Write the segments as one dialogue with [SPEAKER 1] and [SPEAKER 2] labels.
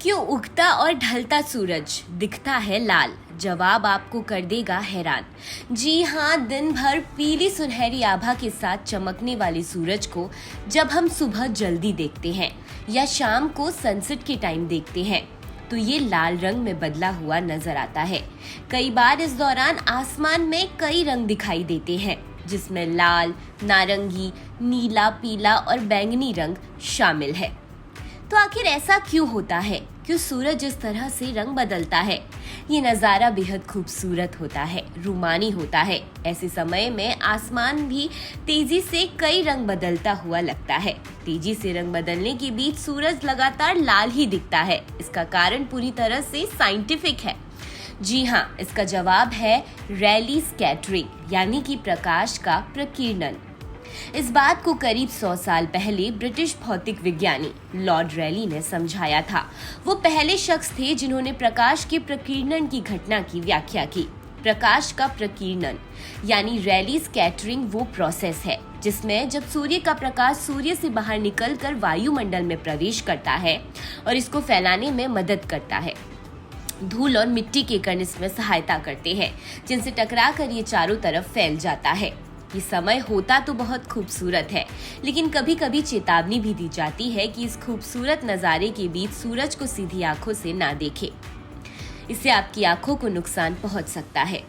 [SPEAKER 1] क्यों उगता और ढलता सूरज दिखता है लाल? जवाब आपको कर देगा हैरान। जी हाँ, दिन भर पीली सुनहरी आभा के साथ चमकने वाले सूरज को जब हम सुबह जल्दी देखते हैं या शाम को सनसेट के टाइम देखते हैं तो ये लाल रंग में बदला हुआ नजर आता है। कई बार इस दौरान आसमान में कई रंग दिखाई देते हैं, जिसमें लाल, नारंगी, नीला, पीला और बैंगनी रंग शामिल है। तो आखिर ऐसा क्यों होता है? क्यों सूरज इस तरह से रंग बदलता है? ये नज़ारा बेहद खूबसूरत होता है, रूमानी होता है। ऐसे समय में आसमान भी तेजी से कई रंग बदलता हुआ लगता है। तेजी से रंग बदलने के बीच सूरज लगातार लाल ही दिखता है। इसका कारण पूरी तरह से साइंटिफिक है। जी हाँ, इसका जवाब है रैली स्कैटरिंग, यानी कि प्रकाश का प्रकीर्णन। इस बात को करीब 100 साल पहले ब्रिटिश भौतिक विज्ञानी लॉर्ड रैली ने समझाया था। वो पहले शख्स थे जिन्होंने प्रकाश के प्रकीर्णन की घटना की व्याख्या की। प्रकाश का प्रकीर्णन यानी रैली स्कैटरिंग वो प्रोसेस है जिसमें जब सूर्य का प्रकाश सूर्य से बाहर निकलकर वायुमंडल में प्रवेश करता है और इसको फैलाने में मदद करता है। धूल और मिट्टी के कण इसमें सहायता करते हैं, जिनसे टकराकर ये चारों तरफ फैल जाता है। ये समय होता तो बहुत खूबसूरत है, लेकिन कभी कभी चेतावनी भी दी जाती है कि इस खूबसूरत नज़ारे के बीच सूरज को सीधी आंखों से ना देखें। इससे आपकी आंखों को नुकसान पहुंच सकता है।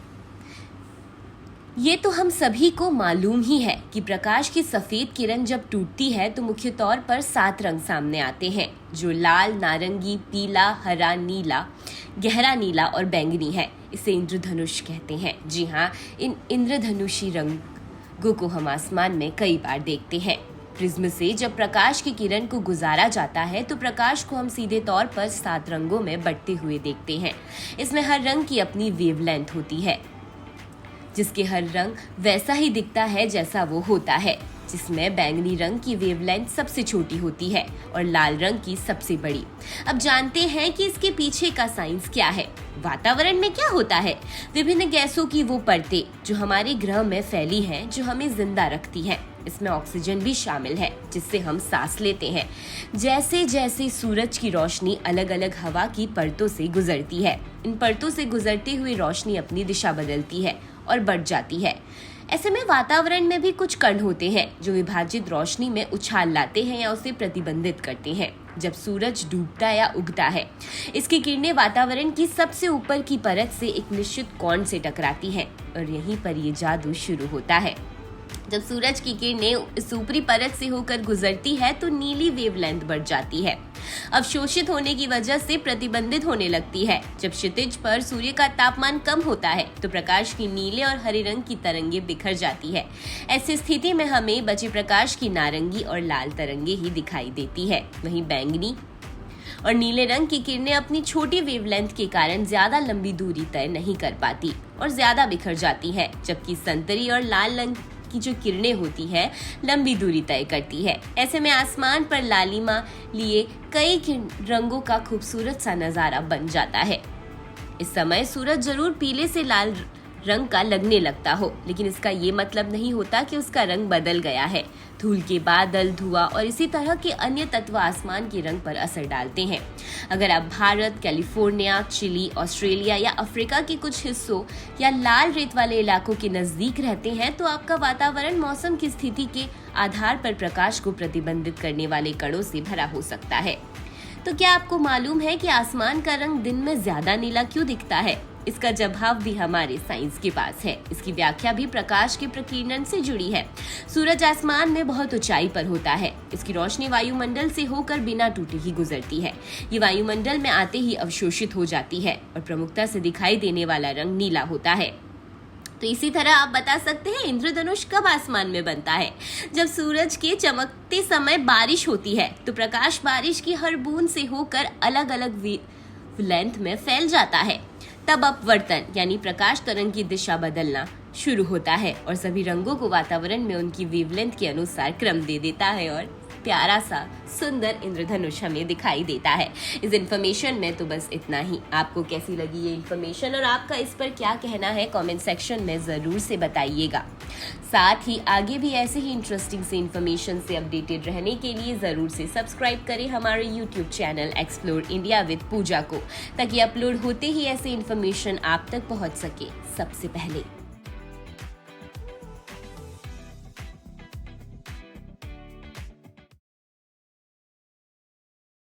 [SPEAKER 1] ये तो हम सभी को मालूम ही है कि प्रकाश की सफेद किरण जब टूटती है तो मुख्य तौर पर 7 रंग सामने आते हैं, जो लाल, नारंगी, पीला, हरा, नीला, गहरा नीला और बैंगनी है। इसे इंद्रधनुष कहते हैं। जी हाँ, इन इंद्रधनुषी रंगों को हम आसमान में कई बार देखते हैं। प्रिज्म से जब प्रकाश की किरण को गुजारा जाता है तो प्रकाश को हम सीधे तौर पर 7 रंगों में बंटते हुए देखते हैं। इसमें हर रंग की अपनी वेवलेंथ होती है, जिसके हर रंग वैसा ही दिखता है जैसा वो होता है, जिसमें बैंगनी रंग की वेवलेंथ सबसे छोटी होती है और लाल रंग की सबसे बड़ी। अब जानते हैं कि इसके पीछे का साइंस क्या है। वातावरण में क्या होता है? विभिन्न गैसों की वो परतें जो हमारे ग्रह में फैली हैं, जो हमें जिंदा रखती हैं। इसमें ऑक्सीजन भी शामिल है, जिससे हम सांस लेते हैं। जैसे जैसे सूरज की रोशनी अलग अलग हवा की परतों से गुजरती है, इन परतों से गुजरती हुई रोशनी अपनी दिशा बदलती है और बढ़ जाती है। ऐसे में वातावरण में भी कुछ कण होते हैं जो विभाजित रोशनी में उछाल लाते हैं या उसे प्रतिबंधित करते हैं। जब सूरज डूबता या उगता है, इसकी किरणें वातावरण की सबसे ऊपर की परत से एक निश्चित कोण से टकराती हैं और यहीं पर ये जादू शुरू होता है। जब सूरज की किरणें इस ऊपरी परत से होकर गुजरती है तो नीली वेवलेंथ बढ़ जाती है। अवशोषित होने की वजह से प्रतिबंधित होने लगती है। जब क्षितिज पर सूर्य का तापमान कम होता है तो प्रकाश की नीले और हरे रंग की तरंगे बिखर जाती है। ऐसी स्थिति में हमें बचे प्रकाश की नारंगी और लाल तरंगे ही दिखाई देती है। वहीं बैंगनी और नीले रंग की किरणें अपनी छोटी वेवलेंथ के कारण ज्यादा लंबी दूरी तय नहीं कर पाती और ज्यादा बिखर जाती है, जबकि संतरी और लाल रंग की जो किरणें होती है लंबी दूरी तय करती है। ऐसे में आसमान पर लालिमा लिए कई रंगों का खूबसूरत सा नजारा बन जाता है। इस समय सूरज जरूर पीले से लाल रंग का लगने लगता हो, लेकिन इसका ये मतलब नहीं होता कि उसका रंग बदल गया है। धूल के बादल, धुआं और इसी तरह के अन्य तत्व आसमान के रंग पर असर डालते हैं। अगर आप भारत, कैलिफोर्निया, चिली, ऑस्ट्रेलिया या अफ्रीका के कुछ हिस्सों या लाल रेत वाले इलाकों के नजदीक रहते हैं तो आपका वातावरण मौसम की स्थिति के आधार पर प्रकाश को प्रतिबंधित करने वाले कणों से भरा हो सकता है। तो क्या आपको मालूम है कि आसमान का रंग दिन में ज्यादा नीला क्यों दिखता है? इसका जवाब भी हमारे साइंस के पास है। इसकी व्याख्या भी प्रकाश के प्रकीर्णन से जुड़ी है। सूरज आसमान में बहुत ऊंचाई पर होता है। इसकी रोशनी वायुमंडल से होकर बिना टूटे ही गुजरती है। ये वायुमंडल में आते ही अवशोषित हो जाती है और प्रमुखता से दिखाई देने वाला रंग नीला होता है। तो इसी तरह आप बता सकते हैं इंद्रधनुष कब आसमान में बनता है? जब सूरज के चमकते समय बारिश होती है तो प्रकाश बारिश की हर बूंद से होकर अलग अलग वेवलेंथ में फैल जाता है। तब अपवर्तन यानी प्रकाश तरंग की दिशा बदलना शुरू होता है और सभी रंगों को वातावरण में उनकी वेवलेंथ के अनुसार क्रम दे देता है और प्यारा सा सुंदर इंद्रधनुष हमें दिखाई देता है। इस इन्फॉर्मेशन में तो बस इतना ही। आपको कैसी लगी ये इन्फॉर्मेशन और आपका इस पर क्या कहना है कमेंट सेक्शन में ज़रूर से बताइएगा। साथ ही आगे भी ऐसे ही इंटरेस्टिंग से इन्फॉर्मेशन से अपडेटेड रहने के लिए ज़रूर से सब्सक्राइब करें हमारे YouTube channel explore India with Puja को, ताकि अपलोड होते ही ऐसे इन्फॉर्मेशन आप तक पहुंच सके सबसे पहले।